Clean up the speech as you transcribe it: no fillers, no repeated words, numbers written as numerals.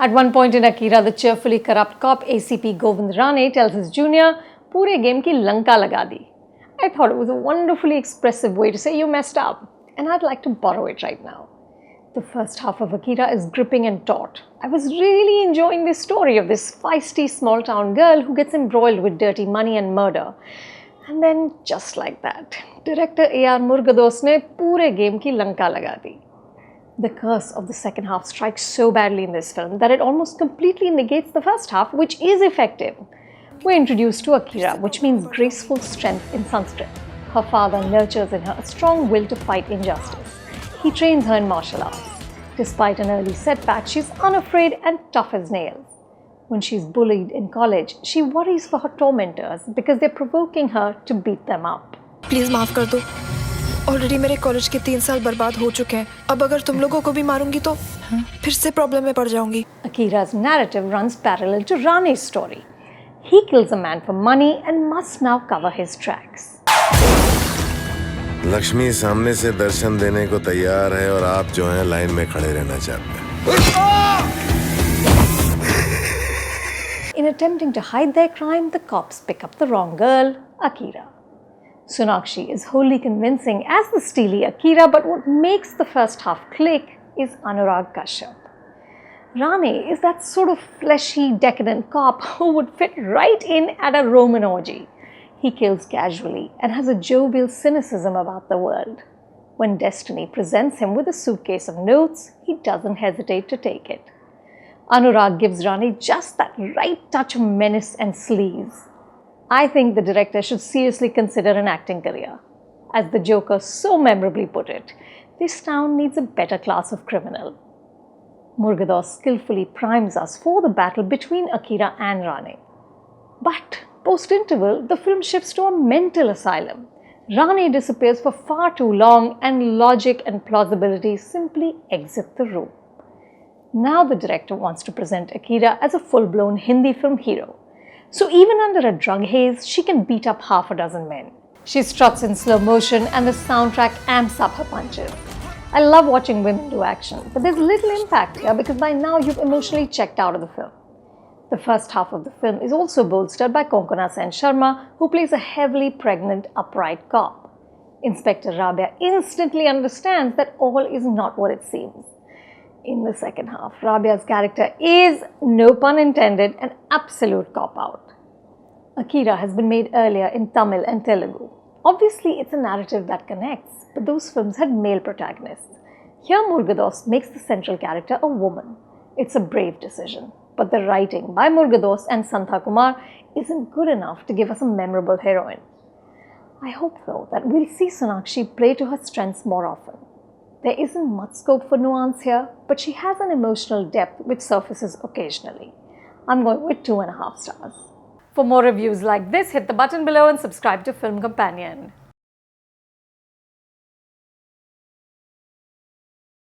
At one point in Akira, the cheerfully corrupt cop ACP Govind Rane tells his junior, "Pure game ki lanka laga di." I thought it was a wonderfully expressive way to say you messed up, and I'd like to borrow it right now. The first half of Akira is gripping and taut. I was really enjoying the story of this feisty small town girl who gets embroiled with dirty money and murder. And then, just like that, director A.R. Murugadoss ne pure game ki lanka laga di. The curse of the second half strikes so badly in this film that it almost completely negates the first half, which is effective. We're introduced to Akira, which means graceful strength in Sanskrit. Her father nurtures in her a strong will to fight injustice. He trains her in martial arts. Despite an early setback, she's unafraid and tough as nails. When she's bullied in college, she worries for her tormentors because they're provoking her to beat them up. Please माफ कर दो. Already मेरे college के 3 साल बर्बाद हो चुके हैं. अब अगर तुम लोगों को भी मारूंगी तो फिर से प्रॉब्लम में पड़ जाऊंगी. Akira's narrative runs parallel to Rane's story. He kills a man for money and must now cover his tracks. Lakshmi सामने से दर्शन देने को तैयार है और आप जो हैं लाइन में खड़े रहना चाहते हैं. In attempting to hide their crime, the cops pick up the wrong girl, Akira. Sonakshi is wholly convincing as the steely Akira, but what makes the first half click is Anurag Kashyap. Rane is that sort of fleshy, decadent cop who would fit right in at a Roman orgy. He kills casually and has a jovial cynicism about the world. When destiny presents him with a suitcase of notes, he doesn't hesitate to take it. Anurag gives Rane just that right touch of menace and sleaze. I think the director should seriously consider an acting career. As the Joker so memorably put it, this town needs a better class of criminal. Murugadoss skillfully primes us for the battle between Akira and Rane. But post-interval, the film shifts to a mental asylum. Rane disappears for far too long and logic and plausibility simply exit the room. Now the director wants to present Akira as a full-blown Hindi film hero. So even under a drug haze, she can beat up half a dozen men. She struts in slow motion and the soundtrack amps up her punches. I love watching women do action, but there's little impact here because by now you've emotionally checked out of the film. The first half of the film is also bolstered by Konkona and Sharma, who plays a heavily pregnant, upright cop. Inspector Rabia instantly understands that all is not what it seems. In the second half, Rabia's character is, no pun intended, an absolute cop-out. Akira has been made earlier in Tamil and Telugu. Obviously, it's a narrative that connects, but those films had male protagonists. Here, Murugadoss makes the central character a woman. It's a brave decision, but the writing by Murugadoss and Santha Kumar isn't good enough to give us a memorable heroine. I hope, though, that we'll see Sonakshi play to her strengths more often. There isn't much scope for nuance here, but she has an emotional depth which surfaces occasionally. I'm going with 2.5 stars. For more reviews like this, hit the button below and subscribe to Film Companion.